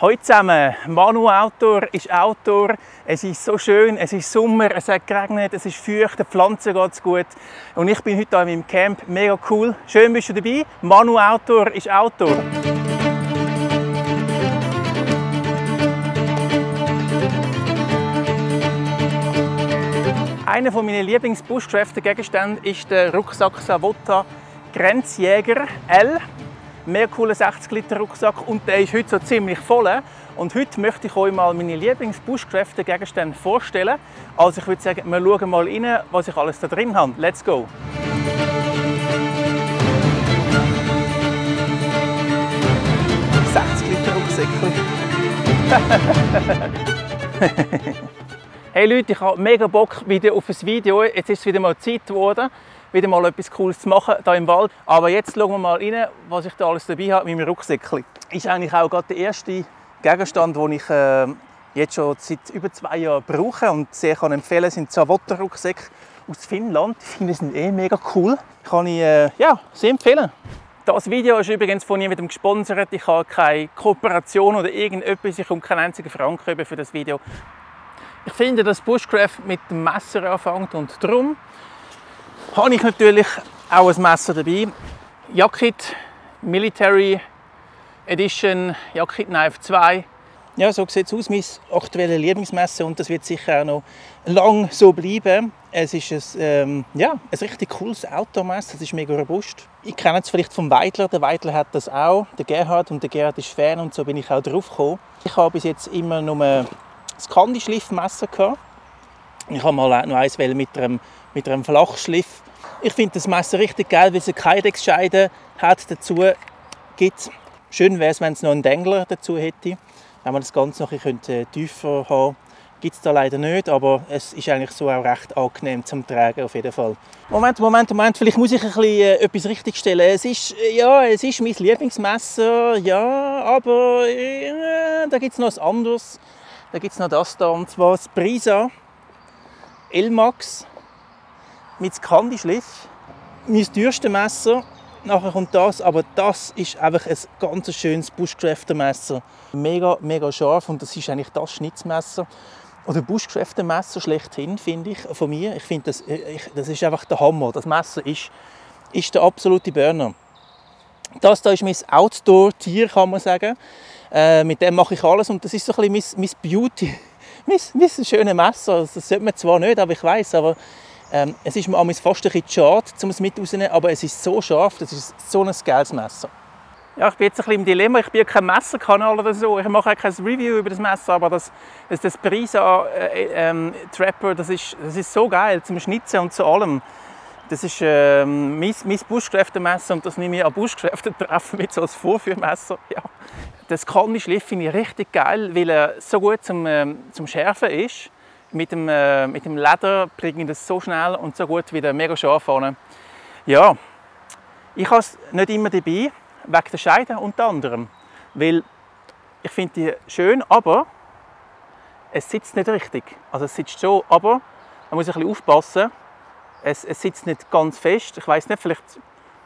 Hallo zusammen, Manu Outdoor ist Outdoor. Es ist so schön, es ist Sommer, es hat geregnet, es ist feucht, den Pflanzen geht es gut. Und ich bin heute hier in meinem Camp, mega cool. Schön bist du dabei. Manu Outdoor ist Outdoor. Einer meiner Lieblings-Bushcrafting-Gegenstände ist der Rucksack Savotta Grenzjäger L. Mehr cooler 60 Liter Rucksack und der ist heute so ziemlich voll. Und heute möchte ich euch mal meine Lieblings-Bushcrafting-Gegenstände vorstellen. Also ich würde sagen, wir schauen mal rein, was ich alles da drin habe. Let's go! Hey Leute, ich habe mega Bock wieder auf ein Video. Jetzt ist es wieder mal Zeit geworden, wieder mal etwas Cooles zu machen hier im Wald. Aber jetzt schauen wir mal rein, was ich da alles dabei habe mit meinem Rucksäckchen. Ist eigentlich auch gerade der erste Gegenstand, den ich jetzt schon seit über 2 Jahren brauche und sehr kann empfehlen, sind Savotta-Rucksäcke aus Finnland. Ich finde, sie sind mega cool. Kann ich sehr empfehlen. Das Video ist übrigens von niemandem gesponsert. Ich habe keine Kooperation oder irgendetwas. Ich komme keinen einzigen Franken über für das Video. Ich finde, dass Bushcraft mit dem Messer anfängt und darum habe ich natürlich auch ein Messer dabei. Yakit Military Edition Yakit Knife 2. Ja, so sieht es aus, mein aktuelles Lieblingsmesser und das wird sicher auch noch lang so bleiben. Es ist ein richtig cooles Outdoor-Messer, es ist mega robust. Ich kenne es vielleicht vom Weidler, der Weidler hat das auch, der Gerhard, und der Gerhard ist Fan und so bin ich auch drauf gekommen. Ich habe bis jetzt immer nur ein Candy-Schliffmesser gehabt. Ich habe mal noch eins mit einem Flachschliff. Ich finde das Messer richtig geil, weil es eine Kydex-Scheide hat. Dazu gibt. Schön wäre es, wenn es noch einen Dengler dazu hätte. Wenn man das Ganze noch ein bisschen tiefer haben. Gibt es da leider nicht, aber es ist eigentlich so auch recht angenehm zum Tragen auf jeden Fall. Moment, vielleicht muss ich ein bisschen etwas richtigstellen. Es ist mein Lieblingsmesser, ja, aber da gibt es noch etwas anderes. Da gibt es noch das da, und zwar das Brisa L-Max mit Candy-Schliff. Mein teuerstes Messer. Nachher kommt das, aber das ist einfach ein ganz schönes Bushcrafter-Messer. Mega, mega scharf und das ist eigentlich das Schnitzmesser. Oder Bushcrafter-Messer schlechthin, finde ich, von mir. Ich finde, das ist einfach der Hammer. Das Messer ist der absolute Burner. Das hier ist mein Outdoor-Tier, kann man sagen. Mit dem mache ich alles und das ist so ein bisschen mein Beauty, mein schönes Messer. Das sollte man zwar nicht, aber ich weiss, aber es ist mir fast ein bisschen schade, um es mit rauszunehmen, aber es ist so scharf, das ist so ein geiles Messer. Ja, ich bin jetzt ein bisschen im Dilemma, ich bin ja kein Messerkanal oder so, ich mache auch kein Review über das Messer, aber das Brisa Trapper, das ist so geil zum Schnitzen und zu allem. Das ist mein Bushcrafter-Messer und das nehme ich an Bushcrafter-Treffen mit so als Vorführmesser. Ja. Das Candy-Schliff finde ich richtig geil, weil er so gut zum Schärfen ist. Mit dem Leder bringe ich das so schnell und so gut wieder mega scharf an. Ja, ich habe es nicht immer dabei, wegen der Scheide unter anderem. Weil ich finde die schön, aber es sitzt nicht richtig. Also es sitzt schon, aber man muss ein bisschen aufpassen. Es sitzt nicht ganz fest. Ich weiß nicht, vielleicht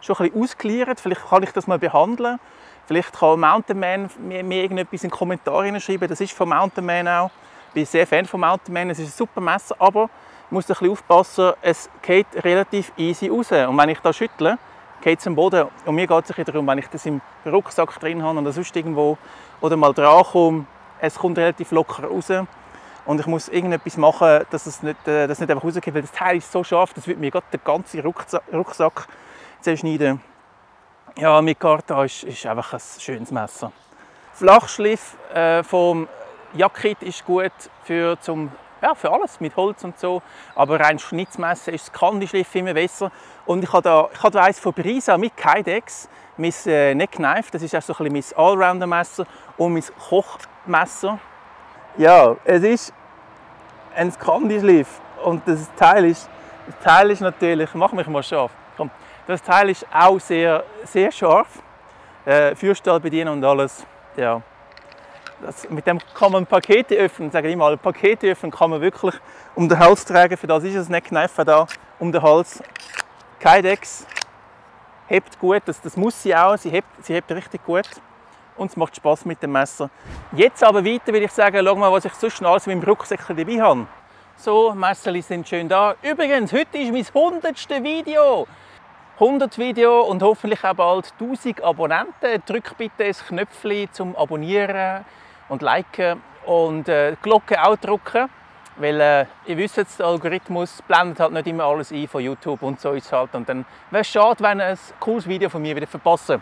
schon ein bisschen ausgeklärt. Vielleicht kann ich das mal behandeln. Vielleicht kann Mountain Man mir irgendetwas in die Kommentare schreiben. Das ist von Mountain Man auch. Ich bin sehr Fan von Mountain Man. Es ist ein super Messer, aber ich muss ein bisschen aufpassen. Es geht relativ easy raus. Und wenn ich das schüttle, geht es am Boden. Und mir geht es darum, wenn ich das im Rucksack drin habe oder sonst irgendwo oder mal dran komme, es kommt relativ locker raus. Und ich muss irgendetwas machen, dass es nicht einfach rausgeht, weil das Teil ist so scharf, das wird mir gerade den ganzen Rucksack zerschneiden. Ja, Micarta ist einfach ein schönes Messer. Flachschliff vom Yakit ist gut für alles, mit Holz und so. Aber rein Schnitzmesser ist das Candy-Schliff immer besser. Und ich habe da eins von Brisa mit Kydex, mein Neckknife, das ist auch so ein bisschen mein Allrounder-Messer und mein Kochmesser. Ja, es ist ein Candy-Schliff und das Teil ist natürlich, mach mich mal scharf. Komm, das Teil ist auch sehr, sehr scharf. Führstahl bedienen und alles. Ja. Mit dem kann man Pakete öffnen, sage ich mal. Pakete öffnen kann man wirklich um den Hals tragen. Für das ist das Neckknife da um den Hals. Kydex hebt gut, das muss sie auch. Sie hebt richtig gut. und es macht Spass mit dem Messer. Jetzt aber weiter will ich sagen, schau mal, was ich sonst noch alles mit meinem Rucksäckchen dabei habe. So, Messerli sind schön da. Übrigens, heute ist mein 100. Video. 100 Videos und hoffentlich auch bald 1000 Abonnenten. Drück bitte das Knöpfchen zum Abonnieren und Liken und die Glocke auch drücken. Weil ihr wisst jetzt, der Algorithmus blendet halt nicht immer alles ein von YouTube und so ist es halt. Und dann wäre es schade, wenn ihr ein cooles Video von mir wieder verpassen.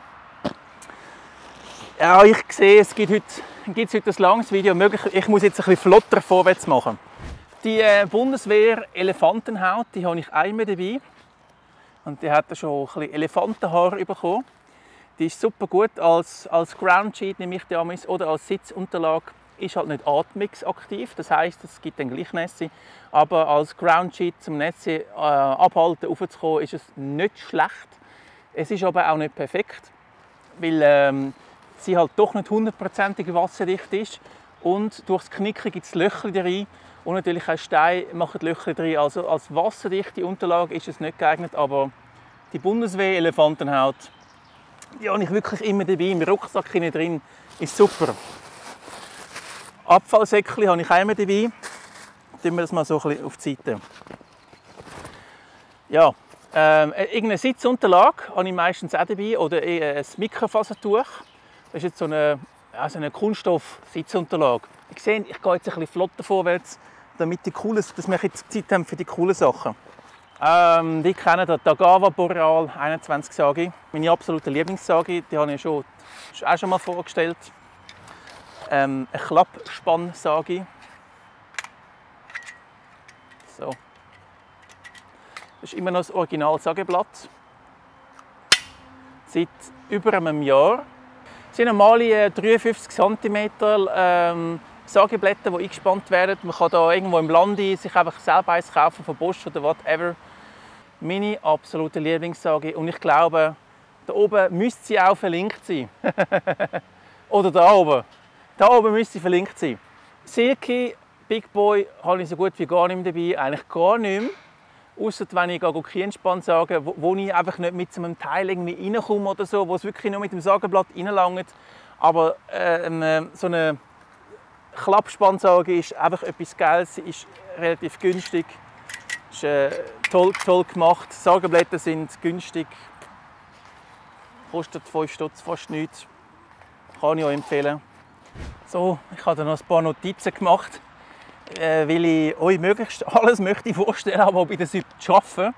Ja, ich sehe, es gibt heute ein langes Video. Ich muss jetzt ein bisschen flotter vorwärts machen. Die Bundeswehr Elefantenhaut, die habe ich einmal dabei. Und die hat schon ein bisschen Elefantenhaar bekommen. Die ist super gut als Ground Sheet, nehme ich die damals, oder als Sitzunterlage. Ist halt nicht atmungsaktiv, das heisst, es gibt dann gleich Nässe. Aber als Ground Sheet zum Nässe abhalten, raufzukommen, ist es nicht schlecht. Es ist aber auch nicht perfekt, weil sie halt doch nicht 100%ig wasserdicht ist. Und durch das Knicken gibt es Löcher rein. Und natürlich auch Steine machen Löcher drin. Also als wasserdichte Unterlage ist es nicht geeignet, aber die Bundeswehr Elefantenhaut, die habe ich wirklich immer dabei. Im Rucksack drin ist super. Abfallsäckchen habe ich einmal dabei. Tun wir das mal so ein bisschen auf die Seite. Ja, irgendeine Sitzunterlage habe ich meistens auch dabei oder ein Mikrofasertuch. Das ist jetzt so eine Kunststoff-Sitzunterlage. Ich sehe, ich gehe jetzt ein bisschen flotter vorwärts, damit dass wir jetzt Zeit haben für die coolen Sachen. Die kennen den Tagawa Boreal 21 Sagi. Meine absolute Lieblingssagi, die habe ich auch schon mal vorgestellt. Eine Klappspann-Sagi. So. Das ist immer noch das Original-Sageblatt. Seit über einem Jahr. Das sind normale 53 cm Sageblätter, die eingespannt werden. Man kann da irgendwo im Land sich einfach selber eins kaufen, von Bosch oder whatever. Meine absolute Lieblingssage. Und ich glaube, da oben müsste sie auch verlinkt sein. Oder da oben. Da oben müsste sie verlinkt sein. Silky Big Boy habe ich so gut wie gar nicht mehr dabei. Eigentlich gar nicht mehr. Ausser wenn ich Kienspann sage, wo ich einfach nicht mit so einem Teil irgendwie reinkomme oder so, wo es wirklich nur mit dem Sageblatt reinlangt. Aber so eine Klappspannsage ist einfach etwas Geiles. Sie ist relativ günstig. Ist toll gemacht. Sageblätter sind günstig. Kostet 5 Stutz, fast nichts. Kann ich euch empfehlen. So, ich habe da noch ein paar Notizen gemacht, weil ich euch möglichst alles möchte vorstellen, aber ob ich das schaffe,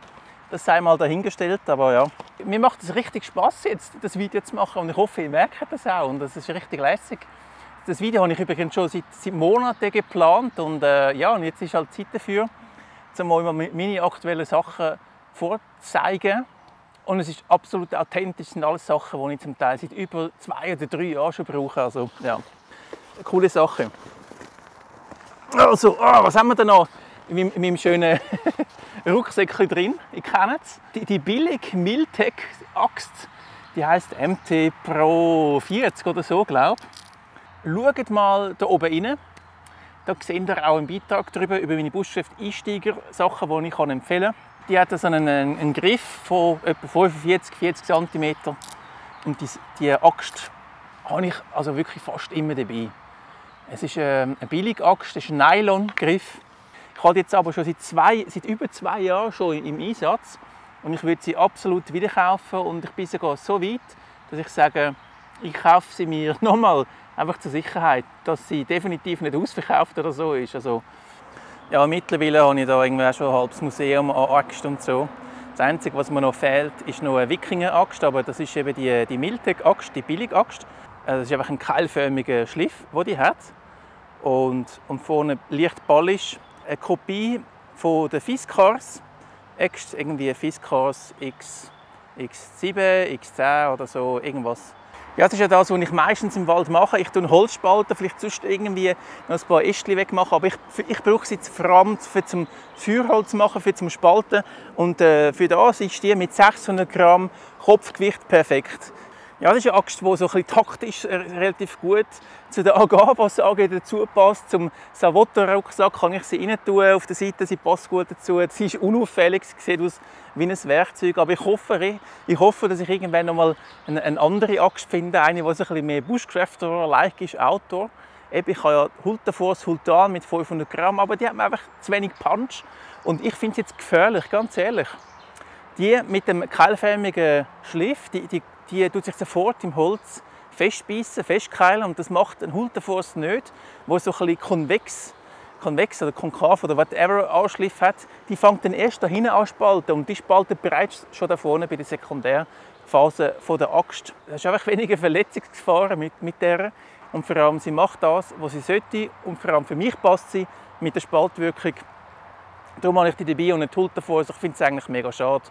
das sei mal dahingestellt. Aber ja, mir macht es richtig Spaß jetzt, das Video zu machen und ich hoffe, ihr merkt das auch und das ist richtig lässig. Das Video habe ich übrigens schon seit Monaten geplant und ja, und jetzt ist halt Zeit dafür, um euch mal meine aktuellen Sachen vorzeigen. Und es ist absolut authentisch, das sind alles Sachen, die ich zum Teil seit über 2 oder 3 Jahren schon brauche. Also, ja, eine coole Sache. Also, was haben wir denn noch in meinem schönen Rucksäckchen drin? Ihr kennt es. Die billige Miltec Axt, die heisst MT Pro 40 oder so, glaube ich. Schaut mal da oben rein. Da seht ihr auch einen Beitrag darüber, über meine Buschschrift Einsteiger-Sachen, die ich empfehlen kann. Die hat so einen Griff von etwa 45-40 cm. Und die Axt habe ich also wirklich fast immer dabei. Es ist eine Billig-Axt, es ist ein Nylon-Griff. Ich habe jetzt aber schon seit über 2 Jahren schon im Einsatz. Und ich würde sie absolut wieder kaufen. Und ich bin sogar so weit, dass ich sage, ich kaufe sie mir nochmal, einfach zur Sicherheit, dass sie definitiv nicht ausverkauft oder so ist. Also, ja, mittlerweile habe ich da irgendwie auch schon ein halbes Museum an Axt und so. Das Einzige, was mir noch fehlt, ist noch eine Wikinger-Axt, aber das ist eben die Miltec-Axt, die Billig-Axt. Das ist einfach ein keilförmiger Schliff, den die hat. Und vorne leicht ballisch. Eine Kopie von der Fiskars. Irgendwie Fiskars X7, X10 oder so, irgendwas. Ja, das ist ja das, was ich meistens im Wald mache. Ich tue Holzspalten, vielleicht sonst irgendwie noch ein paar Ästchen wegmachen. Aber ich brauche sie vor allem zum Feuerholz machen, zum Spalten. Und für das ist die mit 600 Gramm Kopfgewicht perfekt. Ja, das ist eine Axt, die so ein bisschen taktisch relativ gut zu der Agave, was sie angeht, dazu passt. Zum Savotta-Rucksack kann ich sie rein tun, auf der Seite, sie passt gut dazu. Sie ist unauffällig, sie sieht aus wie ein Werkzeug, aber ich hoffe, dass ich irgendwann noch mal eine andere Axt finde, eine, die ein bisschen mehr Bushcrafter-like ist, Outdoor. Ich habe ja Hultafors Hultan mit 500 Gramm, aber die hat mir einfach zu wenig Punch. Und ich finde es jetzt gefährlich, ganz ehrlich. Die mit dem keilförmigen Schliff, die tut sich sofort im Holz festbeissen, festkeilen, und das macht ein Hultafors nicht, wo so ein bisschen konvex oder konkav oder whatever Anschliff hat. Die fängt dann erst da hinten an zu spalten, und die spaltet bereits schon da vorne bei der Sekundärphase der Axt. Das ist einfach weniger Verletzungsgefahr mit der. Und vor allem, sie macht das, was sie sollte, und vor allem für mich passt sie mit der Spaltwirkung. Darum habe ich die dabei und nicht Hultafors. Ich finde es eigentlich mega schade.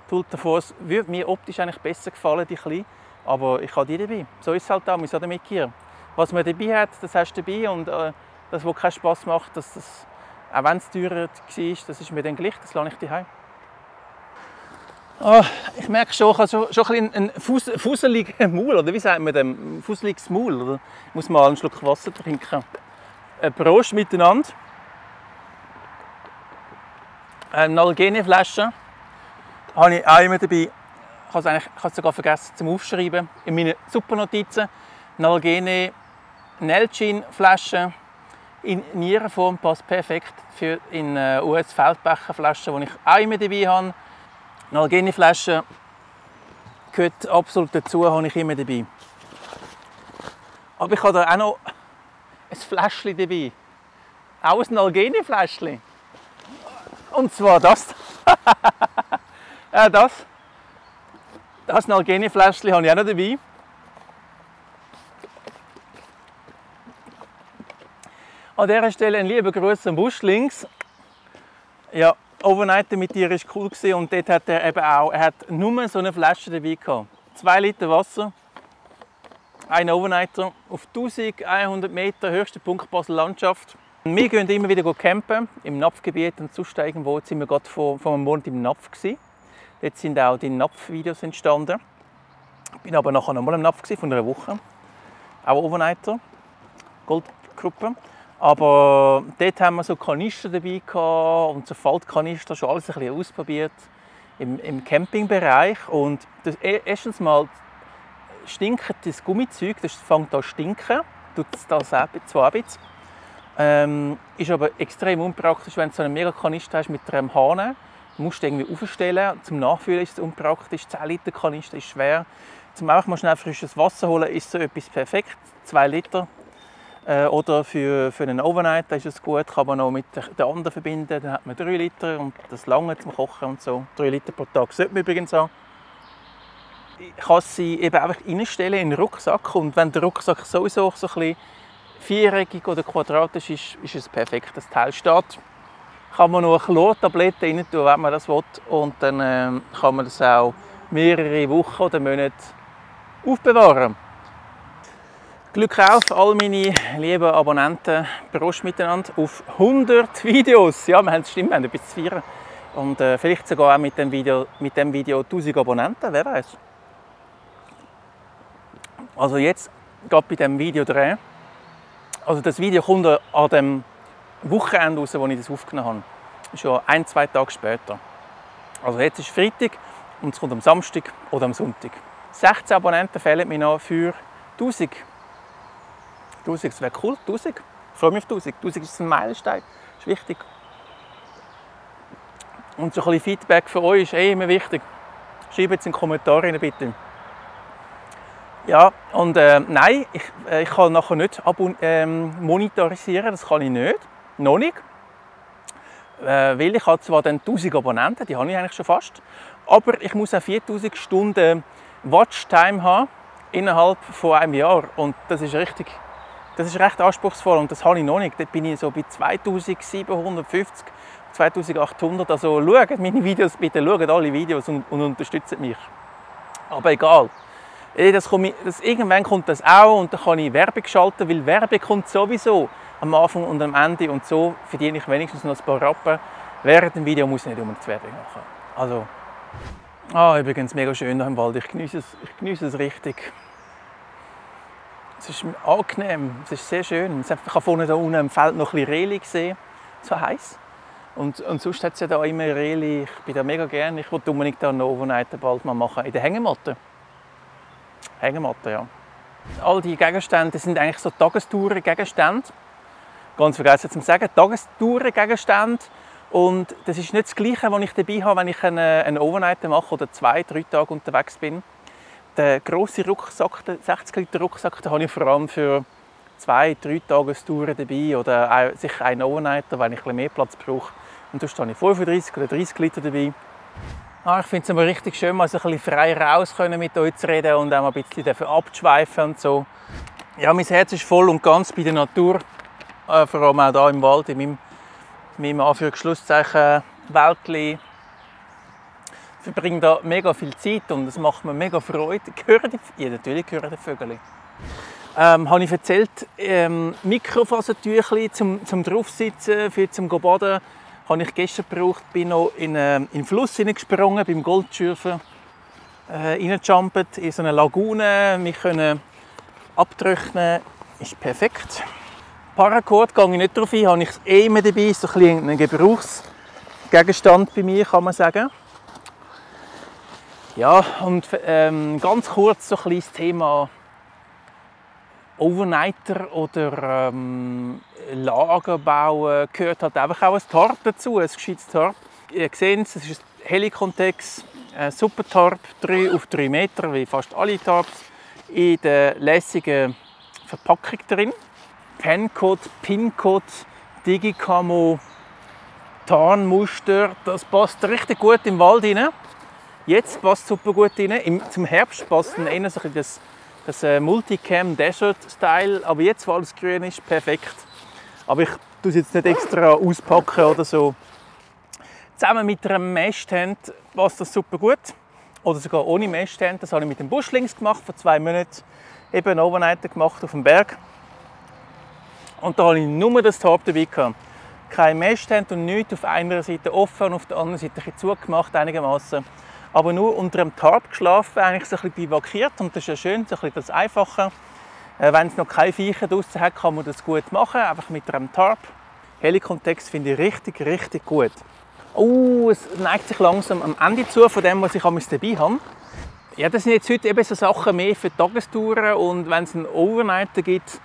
Die Hultafors würde mir optisch eigentlich besser gefallen, die kleine, aber ich habe die dabei. So ist es halt auch, man soll damit hier. Was man dabei hat, das hast du dabei, und das, was keinen Spass macht, auch wenn es teurer war, das ist mir dann gleich, das lasse ich daheim. Ich merke schon, ich habe schon ein fusseligen Maul, oder wie sagt man dem? Fusseliges Maul, oder? Ich muss mal einen Schluck Wasser trinken. Prost miteinander. Eine Nalgene-Flasche habe ich auch immer dabei. Ich habe es sogar vergessen zum Aufschreiben in meinen Supernotizen. Nalgene Nalgene-Flasche in Nierenform passt perfekt für in US-Feldbecherflaschen, die ich auch immer dabei habe. Nalgene-Flasche gehört absolut dazu, habe ich immer dabei. Aber ich habe da auch noch ein Fläschchen dabei. Auch ein Nalgene-Fläschchen. Und zwar das. Ja, das Nalgene-Fläschchen habe ich auch noch dabei. An dieser Stelle ein lieber Gruß am Busch links. Ja, Overnighter mit dir war cool und dort hat er eben auch, er hat nur so eine Flasche dabei gehabt. 2 Liter Wasser, ein Overnighter auf 1100 Meter, höchster Punkt Basel-Landschaft. Wir gehen immer wieder campen im Napfgebiet und sonst irgendwo. Jetzt sind wir gerade vor einem Monat im Napf gewesen. Dort sind auch die Napfvideos entstanden. Ich bin aber nachher nochmal im Napf gewesen, von einer Woche. Auch Overnighter, Goldgruppe. Aber dort haben wir so Kanister dabei gehabt und so Faltkanister, schon alles ein bisschen ausprobiert im Campingbereich. Und erstens mal stinkt das Gummizeug, das fängt an zu stinken, tut es das zwar ein bisschen. Ist aber extrem unpraktisch, wenn du so einen Megakanister hast mit einem Hahn. Du musst den irgendwie aufstellen. Zum Nachfüllen ist es unpraktisch. 10 Liter Kanister ist schwer. Zum einfach mal schnell frisches Wasser holen ist so etwas perfekt. 2 Liter. Oder für einen Overnight ist es gut, kann man noch mit den anderen verbinden. Dann hat man 3 Liter und das lange zum Kochen und so. 3 Liter pro Tag sollte man übrigens haben. Ich kann sie eben einfach reinstellen in den Rucksack, und wenn der Rucksack sowieso so ein bisschen viereckig oder quadratisch ist es perfekt. Das Teil steht. Kann man noch Chlortabletten rein tun, wenn man das will, und dann kann man das auch mehrere Wochen oder Monate aufbewahren. Glück auf, all meine lieben Abonnenten, Prost miteinander auf 100 Videos. Ja, wir haben es stimmt, wir haben etwas zu feiern. Und vielleicht sogar auch mit dem Video 1000 Abonnenten, wer weiß. Also jetzt gerade bei diesem Video drehen. Also das Video kommt an dem Wochenende raus, wo ich das aufgenommen habe. Schon 1-2 Tage später. Also jetzt ist Freitag und es kommt am Samstag oder am Sonntag. 16 Abonnenten fehlen mir noch für 1000. 1000, das wäre cool, 1000. Ich freue mich auf 1000. 1000 ist ein Meilenstein, das ist wichtig. Und so ein bisschen Feedback für euch ist immer wichtig. Schreibt jetzt in die Kommentare rein, bitte. Ja, und nein, ich kann nachher nicht monetarisieren, das kann ich nicht, noch nicht. Weil ich habe zwar dann 1000 Abonnenten, die habe ich eigentlich schon fast, aber ich muss auch 4000 Stunden Watchtime haben innerhalb von einem Jahr, und das ist recht anspruchsvoll, und das habe ich noch nicht. Dort bin ich so bei 2750, 2800, also schaut meine Videos, bitte schaut alle Videos und unterstützt mich. Aber egal. Irgendwann kommt das auch, und dann kann ich Werbung schalten, weil Werbung kommt sowieso am Anfang und am Ende, und so verdiene ich wenigstens noch ein paar Rappen. Während dem Video muss ich nicht unbedingt Werbung machen. Also, Ah, übrigens mega schön hier im Wald. Ich genieße es richtig. Es ist angenehm, es ist sehr schön. Ich habe vorne da unten im Feld noch ein bisschen Rehli gesehen, so heiß. Und sonst hat es ja da immer Rehli. Ich bin da mega gerne. Ich wollte unbedingt da eine Overnight bald mal machen in der Hängematte. Hängematte, ja. All die Gegenstände sind eigentlich so Tagestouren-Gegenstände. Ganz vergessen zu sagen, Tagestouren-Gegenstände. Und das ist nicht das Gleiche, was ich dabei habe, wenn ich eine Overnight mache oder 2-3 Tage unterwegs bin. Den grossen Rucksack, den 60 Liter Rucksack, den habe ich vor allem für 2-3 Tagestouren dabei oder auch sicher einen Overnighter, wenn ich ein bisschen mehr Platz brauche. Und sonst habe ich 35 oder 30 Liter dabei. Ich finde es aber richtig schön, mal so ein bisschen frei raus mit euch zu reden und auch mal ein bisschen abzuschweifen und so. Ja, mein Herz ist voll und ganz bei der Natur, vor allem auch hier im Wald, in meinem Anführungs-Schlusszeichen Wäldli. Ich verbringe da mega viel Zeit und es macht mir mega Freude. Ja, natürlich hören die Vögel. Habe ich erzählt, Mikrofasertüchli zum draufsitzen, zum baden, habe ich gestern gebraucht. Bin noch in den Fluss hineingesprungen, beim Goldschürfen, reingejumpt, in so eine Lagune, mich können abtrocknen, ist perfekt. Paracord gehe ich nicht drauf ein, habe ich immer dabei, ist so ein Gebrauchsgegenstand bei mir, kann man sagen. Ja, und ganz kurz so ein bisschen das Thema Overnighter oder Lager bauen, gehört halt einfach auch ein Tarp dazu, ein gescheites Tarp. Ihr seht es, ist ein Helicontex, ein super Tarp, 3 auf 3 Meter, wie fast alle Tarps, in der lässigen Verpackung drin. Pencode, Pincode, Digicamo, Tarnmuster, das passt richtig gut im Wald rein. Jetzt passt es super gut rein. Zum Herbst passt dann eher so das Multicam Desert Style, aber jetzt, wo alles grün ist, perfekt. Aber ich tue es jetzt nicht extra auspacken oder so. Zusammen mit einem Meshtent passt das super gut. Oder sogar ohne Meshtent. Das habe ich mit dem Buschlings gemacht, vor 2 Monaten. Eben einen Overnighter gemacht auf dem Berg. Und da habe ich nur das Tarp dabei gehabt. Kein Meshtent und nichts, auf einer Seite offen und auf der anderen Seite ein bisschen zugemacht einigermaßen. Aber nur unter dem Tarp geschlafen, eigentlich so ein bisschen bivakiert. Und das ist ja schön, so ein bisschen das Einfache. Wenn es noch keine Viecher draussen hat, kann man das gut machen, einfach mit einem Tarp. Helicontex finde ich richtig, richtig gut. Es neigt sich langsam am Ende zu von dem, was ich dabei habe. Ja, das sind jetzt heute eben so Sachen mehr für Tagestouren. Und wenn es einen Overnighter gibt,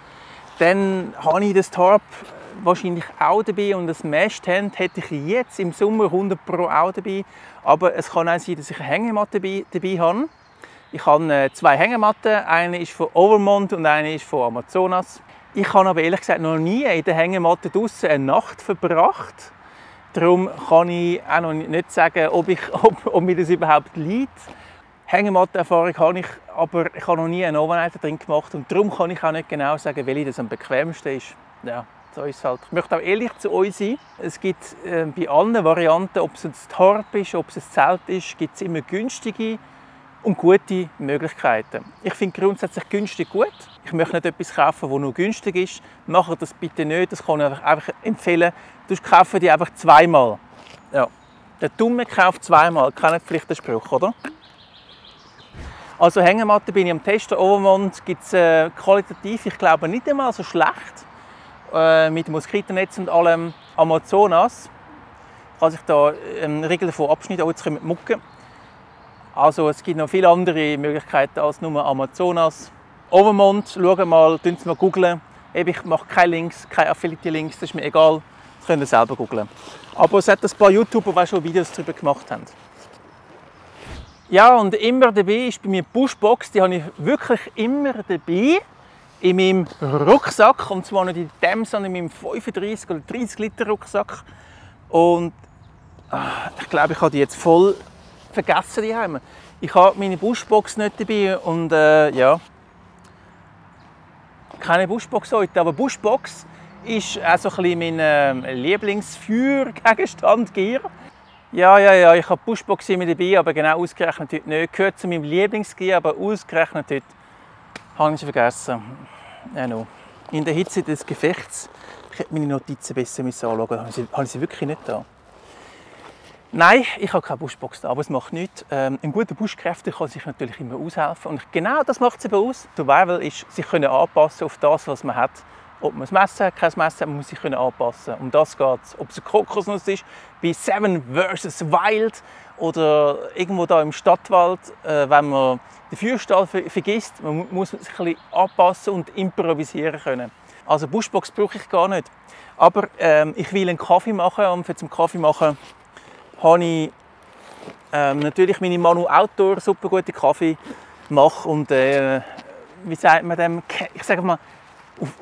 dann habe ich das Tarp wahrscheinlich auch dabei und das Meshtent hätte ich jetzt im Sommer 100% auch dabei. Aber es kann auch sein, dass ich eine Hängematte dabei habe. Ich habe 2 Hängematten, eine ist von Overmont und eine ist von Amazonas. Ich habe aber ehrlich gesagt noch nie in der Hängematte draussen eine Nacht verbracht. Darum kann ich auch noch nicht sagen, ob mir das überhaupt liegt. Hängematte-Erfahrung habe ich, aber ich habe noch nie einen Overnighter drin gemacht und darum kann ich auch nicht genau sagen, welche das am bequemsten ist. Ja, so ist es halt. Ich möchte auch ehrlich zu euch sein. Es gibt bei allen Varianten, ob es ein Tarp ist, ob es ein Zelt ist, gibt es immer günstige und gute Möglichkeiten. Ich finde grundsätzlich günstig gut. Ich möchte nicht etwas kaufen, das nur günstig ist. Macht das bitte nicht, das kann ich einfach empfehlen. Du kaufst die einfach zweimal. Ja. Der Dumme kauft zweimal, kennt vielleicht den Spruch, oder? Also Hängematte bin ich am Testen. Overmont gibt es qualitativ, ich glaube, nicht einmal so schlecht. Mit Moskitonetz und allem. Amazonas kann sich da einen Riegel davon abschneiden. Jetzt kommen die Mucke. Also es gibt noch viele andere Möglichkeiten als nur Amazonas. Overmont, schauen mal, googeln. Ich mache keine Links, keine Affiliate-Links, das ist mir egal. Das könnt ihr selber googeln. Aber es hat ein paar YouTuber, die schon Videos darüber gemacht haben. Ja, und immer dabei ist bei mir die Bushbox, die habe ich wirklich immer dabei in meinem Rucksack. Und zwar nicht in dem, sondern in meinem 35 oder 30 Liter Rucksack. Und ich glaube, ich habe die jetzt voll vergessen daheim. Ich habe meine Bushbox nicht dabei und ja, keine Bushbox heute, aber Bushbox ist auch so ein bisschen mein Lieblingsfeuergegenstand, Gear. Ja, ich habe die Bushbox immer dabei, aber genau ausgerechnet heute nicht. Gehört zu meinem Lieblingsgear, aber ausgerechnet heute habe ich sie vergessen. Ja, no. In der Hitze des Gefechts, ich hätte meine Notizen besser anschauen müssen. Habe ich sie wirklich nicht da? Nein, ich habe keine Buschbox da, aber es macht nichts. Ein guter Buschkräfter kann sich natürlich immer aushelfen. Und genau das macht es eben aus. Survival ist, sich können anpassen auf das, was man hat. Ob man ein Messer hat, kein Messer, man muss sich anpassen. Um das geht es. Ob es eine Kokosnuss ist, bei Seven vs. Wild oder irgendwo da im Stadtwald, wenn man den Feuerstahl vergisst, man muss sich ein bisschen anpassen und improvisieren können. Also Buschbox brauche ich gar nicht. Aber ich will einen Kaffee machen und für zum Kaffee machen habe ich natürlich meine Manu Outdoor super gute Kaffee mache und wie sagt man dem? Ich sage mal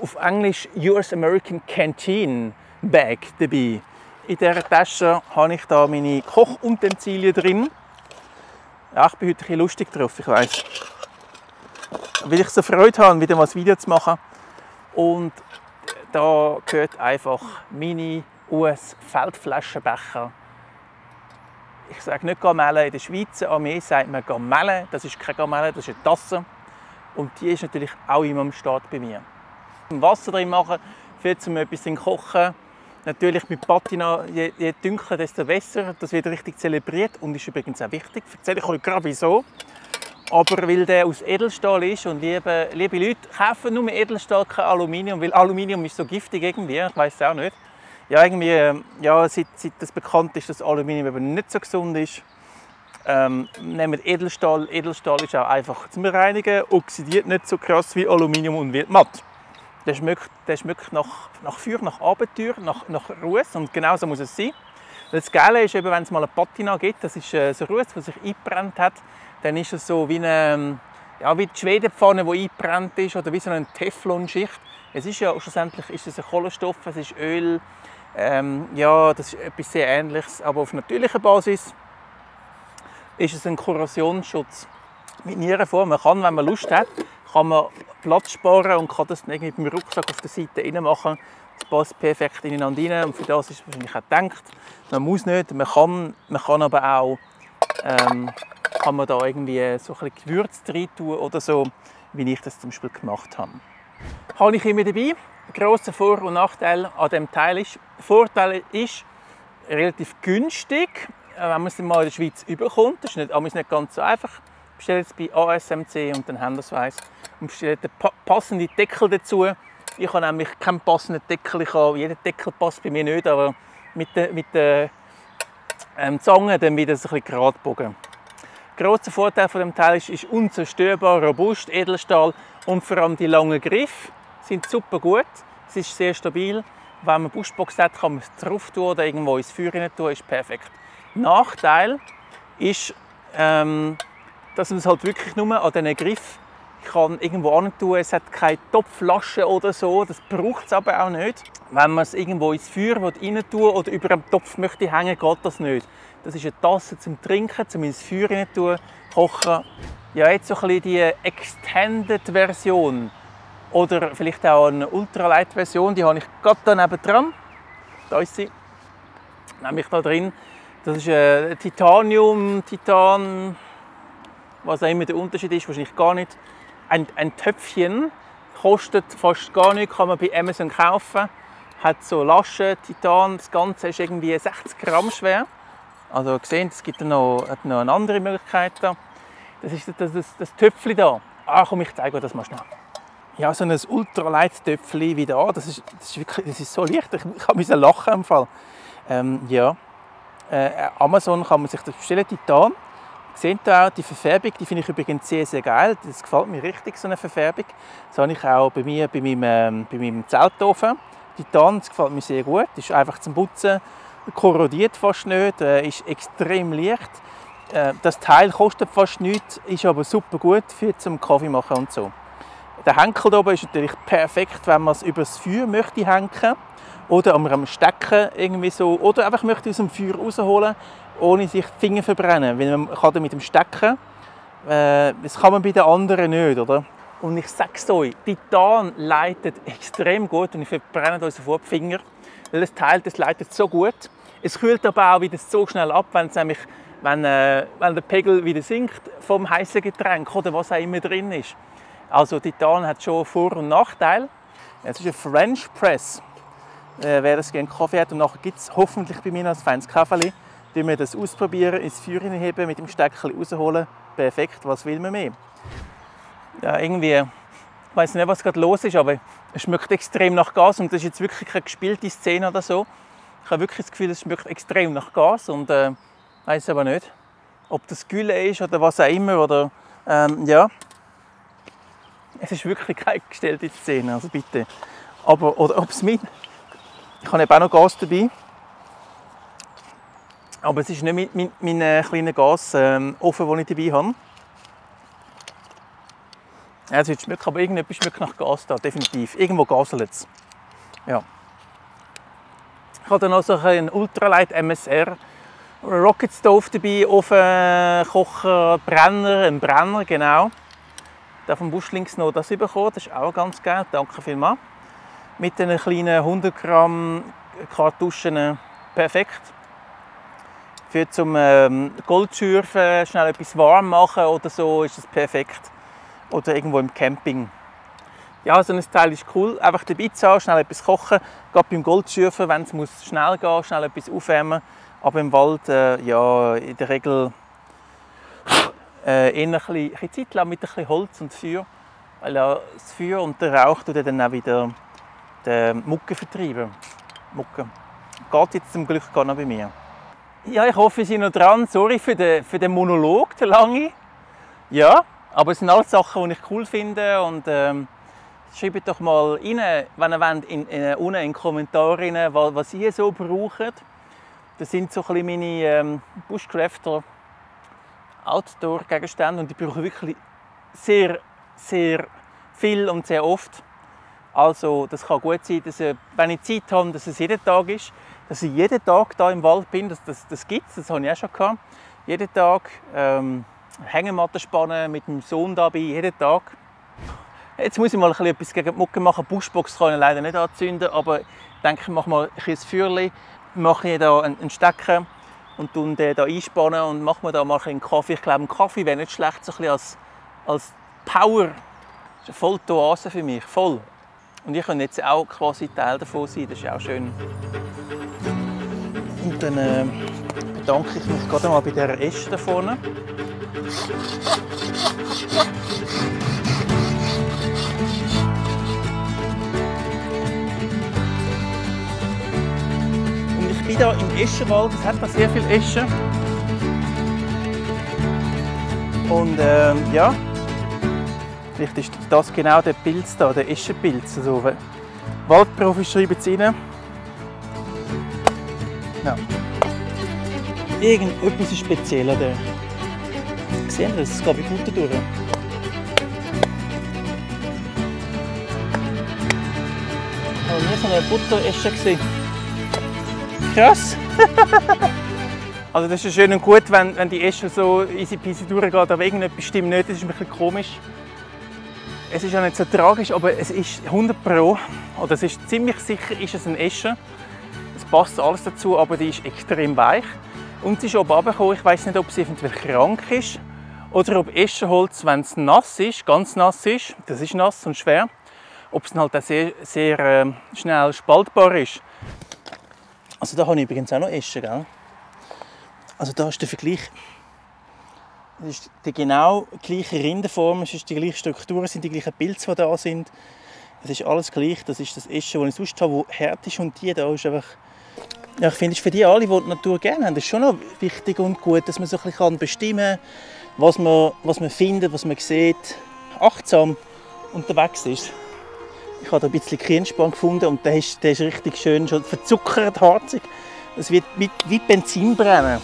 auf Englisch US American Canteen Bag dabei. In dieser Tasche habe ich da meine Kochutensilien drin. Ja, ich bin heute ein bisschen lustig drauf, ich weiss. Weil ich so Freude habe, wieder mal ein Video zu machen. Und da gehört einfach meine US-Feldflaschenbecher. Ich sage nicht Gamelle, in der Schweiz an mir sagt man Gamelle. Das ist keine Gamelle, das ist eine Tasse. Und die ist natürlich auch immer am Start bei mir. Wasser drin machen, für zum etwas kochen. Natürlich mit Patina, je dunkler, desto besser. Das wird richtig zelebriert und ist übrigens auch wichtig. Erzähle ich euch gerade wieso. Aber weil der aus Edelstahl ist und liebe Leute, kaufen nur Edelstahl, kein Aluminium, weil Aluminium ist so giftig irgendwie, ich weiß es auch nicht. Ja, irgendwie, ja, seit das bekannt ist, dass Aluminium eben nicht so gesund ist. Nehmen Edelstahl. Edelstahl ist auch einfach zum Reinigen, oxidiert nicht so krass wie Aluminium und wird matt. Der schmeckt nach Feuer, nach Abenteuer, nach Ruß und genau so muss es sein. Das Geile ist, eben, wenn es mal eine Patina gibt, das ist so Ruß, der sich eingebrannt hat, dann ist es so wie eine, ja, wie die Schwedepfanne, die eingebrannt ist, oder wie so eine Teflonschicht. Es ist ja schlussendlich ist es ein Kohlenstoff, es ist Öl, ja, das ist etwas sehr Ähnliches, aber auf natürlicher Basis ist es ein Korrosionsschutz mit Nierenform. Man kann, wenn man Lust hat, kann man Platz sparen und kann das dann irgendwie mit dem Rucksack auf der Seite rein machen. Das passt perfekt ineinander rein und für das ist es wahrscheinlich auch gedacht. Man muss nicht, man kann aber auch kann man da irgendwie so ein bisschen Gewürz rein tun oder so, wie ich das zum Beispiel gemacht habe. Habe ich immer dabei. Ein grosser Vor- und Nachteil an diesem Teil ist, der Vorteil ist relativ günstig, wenn man es mal in der Schweiz überkommt. Das ist nicht ganz so einfach. Bestellt es bei ASMC und dann haben das weiss. Und bestellt den passenden Deckel dazu. Ich habe nämlich keinen passenden Deckel. Jeder Deckel passt bei mir nicht, aber mit der Zange dann wieder so ein bisschen gerade bogen. Der grosse Vorteil von dem Teil ist unzerstörbar, robust, Edelstahl und vor allem die langen Griffe sind super gut. Es ist sehr stabil. Wenn man Buschbox hat, kann man es drauf tun oder irgendwo ins Feuer rein tun, ist perfekt. Nachteil ist, dass man es halt wirklich nur an diesen Griff kann irgendwo hin tun. Es hat keine Topfflasche oder so, das braucht es aber auch nicht. Wenn man es irgendwo ins Feuer rein tun oder über einem Topf möchte hängen, geht das nicht. Das ist eine Tasse zum Trinken, zum ins Feuer rein tun, kochen. Ja, jetzt so ein bisschen die Extended-Version oder vielleicht auch eine Ultralight-Version, die habe ich gerade da nebendran. Da ist sie, nämlich da drin. Das ist Titanium, Titan, was auch immer der Unterschied ist, wahrscheinlich gar nicht. Ein Töpfchen, kostet fast gar nichts, kann man bei Amazon kaufen. Hat so Laschen, Titan, das Ganze ist irgendwie 60 Gramm schwer. Also gesehen, es gibt noch eine andere Möglichkeit da. Das ist das Töpfchen da. Ah, komm, ich zeige euch das mal schnell. Ja, so ein Ultralight-Töpfchen wie da, das ist so leicht, ich musste lachen im Fall. Ja. Amazon kann man sich das bestellen, Titan. Seht ihr auch die Verfärbung, die finde ich übrigens sehr, sehr geil. Das gefällt mir richtig, so eine Verfärbung. Das habe ich auch bei meinem Zeltofen. Titan, das gefällt mir sehr gut. Das ist einfach zum Putzen, korrodiert fast nicht, ist extrem leicht. Das Teil kostet fast nichts, ist aber super gut für zum Kaffee machen und so. Der Henkel hier oben ist natürlich perfekt, wenn man es über das Feuer möchte hängen oder am Stecken irgendwie so, oder einfach möchte aus dem Feuer rausholen, ohne sich die Finger zu verbrennen. Weil man kann mit dem Stecken, das kann man bei den anderen nicht, oder? Und ich sage es euch, Titan leitet extrem gut und ich verbrenne uns sofort die Finger, weil das Teil das leitet so gut. Es kühlt aber auch wieder so schnell ab, wenn der Pegel wieder sinkt vom heißen Getränk oder was auch immer drin ist. Also Titan hat schon Vor- und Nachteile. Es ist ein French Press. Wer das gerne Kaffee hat, und nachher gibt es hoffentlich bei mir noch ein feines Kaffee. Wenn wir das ausprobieren, ins Feuer hineinheben, mit dem Steckchen rausholen, perfekt, was will man mehr? Ja, irgendwie, ich weiß nicht, was gerade los ist, aber es schmeckt extrem nach Gas und das ist jetzt wirklich keine gespielte Szene oder so. Ich habe wirklich das Gefühl, es schmeckt extrem nach Gas und weiß aber nicht, ob das Gülle ist oder was auch immer oder ja. Es ist wirklich keine gestellte Szene, also bitte. Aber oder ob es mit, ich habe eben auch noch Gas dabei. Aber es ist nicht mein kleiner Gasofen, den ich dabei habe. Ja, es schmeckt, aber irgendetwas schmeckt nach Gas da, definitiv. Irgendwo gaselt es. Ja. Ich habe dann noch so einen Ultralight MSR Rocket Stove dabei, Ofen, Kocher, Brenner, ein Brenner, genau. Da vom Busch links noch das bekommen, das ist auch ganz geil, danke vielmals. Mit den kleinen 100 Gramm Kartuschen perfekt. Für zum Goldschürfen, schnell etwas warm machen oder so, ist das perfekt. Oder irgendwo im Camping. Ja, so ein Teil ist cool, einfach dabei zu haben, schnell etwas kochen. Gerade beim Goldschürfen, wenn es schnell gehen muss, schnell etwas aufwärmen. Aber im Wald, ja, in der Regel eher ein bisschen Zeit lang mit ein bisschen Holz und Feuer. Weil ja, das Feuer und der Rauch tut dann auch wieder die Mucke vertreiben. Mucke. Geht jetzt zum Glück gar noch bei mir. Ja, ich hoffe, Sie sind noch dran. Sorry für den Monolog, der lange. Ja, aber es sind alles Sachen, die ich cool finde. Und schreibt doch mal rein, wenn ihr wollt, unten in die Kommentare, was ihr so braucht. Das sind so ein bisschen meine Bushcrafter Outdoor-Gegenstände und die brauche ich wirklich sehr, sehr viel und sehr oft. Also das kann gut sein, dass wenn ich Zeit habe, dass es jeden Tag ist, dass ich jeden Tag hier im Wald bin. Das gibt es, das habe ich auch schon gehabt. Jeden Tag Hängematte spannen, mit dem Sohn dabei, jeden Tag. Jetzt muss ich mal etwas gegen die Mucke machen. Die Buschbox kann ich leider nicht anzünden, aber ich denke, ich mache mal ein Feuerchen, mache ich hier einen Stecker und den hier einspannen und mache mir da mal einen Kaffee. Ich glaube, ein Kaffee wäre nicht schlecht, so ein bisschen als Power. Das ist eine volle Oase für mich, voll. Und ich kann jetzt auch quasi Teil davon sein, das ist auch schön. Und dann bedanke ich mich gerade mal bei dieser Esche da vorne. Und ich bin hier im Eschenwald, es hat da sehr viele Eschen. Und ja, vielleicht ist das genau der Pilz da, der Eschenpilz. Also, Waldprofis schreiben es rein. Ja. Irgendetwas ist speziell an der. Sehen Sie das? Es geht wie Butter durch. Ich habe nie so eine Butteresche gesehen. Krass! Also das ist schön und gut, wenn die Esche so easy peasy durchgeht, aber irgendetwas stimmt nicht, das ist ein bisschen komisch. Es ist ja nicht so tragisch, aber es ist 100 Pro, oder es ist ziemlich sicher, ist es eine Esche. Es passt alles dazu, aber die ist extrem weich. Und sie ist oben runtergekommen. Ich weiß nicht, ob sie eventuell krank ist oder ob Eschenholz, wenn es nass ist, ganz nass ist, das ist nass und schwer, ob es halt auch sehr, sehr schnell spaltbar ist. Also da habe ich übrigens auch noch Esche, gell? Also da ist der Vergleich. Es ist die genau gleiche Rindenform, es ist die gleiche Struktur, es sind die gleichen Pilze, die da sind. Es ist alles gleich. Das ist das Esche, das ich sonst habe, das hart ist, und die da ist einfach. Ja, ich finde, für die alle, die die Natur gerne haben, ist schon noch wichtig und gut, dass man so ein bisschen bestimmen kann, was man findet, was man sieht, achtsam unterwegs ist. Ich habe da ein bisschen Kienspan gefunden und der ist richtig schön, schon verzuckert, harzig. Es wird wie Benzin brennen.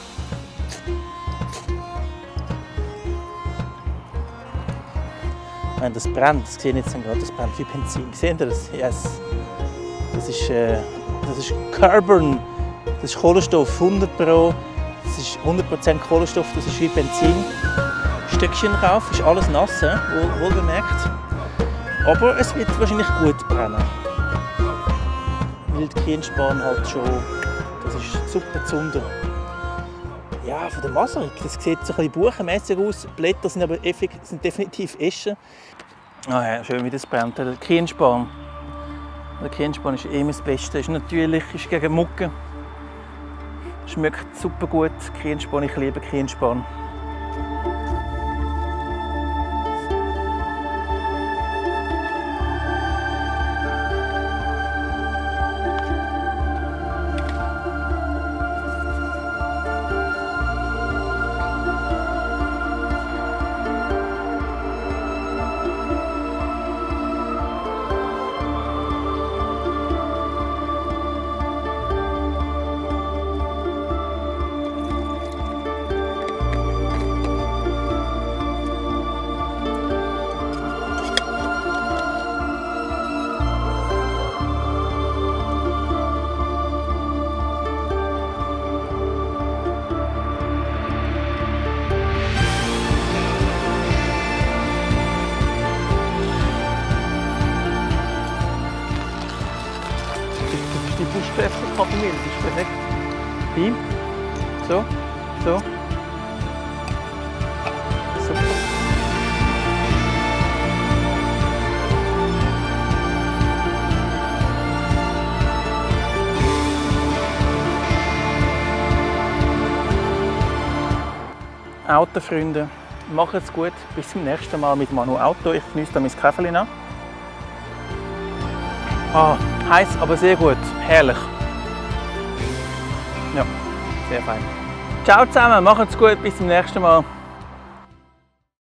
Wenn das brennt, das sehe ich jetzt gerade, das brennt wie Benzin. Seht ihr das? Yes. Das ist Carbon, das ist Kohlenstoff, 100 Pro. Das ist 100% Kohlenstoff, das ist wie Benzin. Stöckchen drauf, ist alles nass, wohl bemerkt. Aber es wird wahrscheinlich gut brennen. Weil die Kienspan halt schon, das ist super Zunder. Ja, von der Maserung, das sieht so ein bisschen buchenmässig aus. Die Blätter sind aber sind definitiv Eschen. Ah ja, schön wie das brennt. Der Kienspan. Der Kienspan ist immer das Beste. Ist natürlich, ist gegen Mucke. Schmeckt super gut. Kienspon, ich liebe Kienspon. Die Buschkräfte Kaffeemilch, das ist perfekt. Beam. So, so. Super. Autofreunde, macht's gut. Bis zum nächsten Mal mit Manu Auto. Ich genieße da mein Käferchen an. Heiß, aber sehr gut. Herrlich. Ja, sehr fein. Ciao zusammen, macht's gut, bis zum nächsten Mal.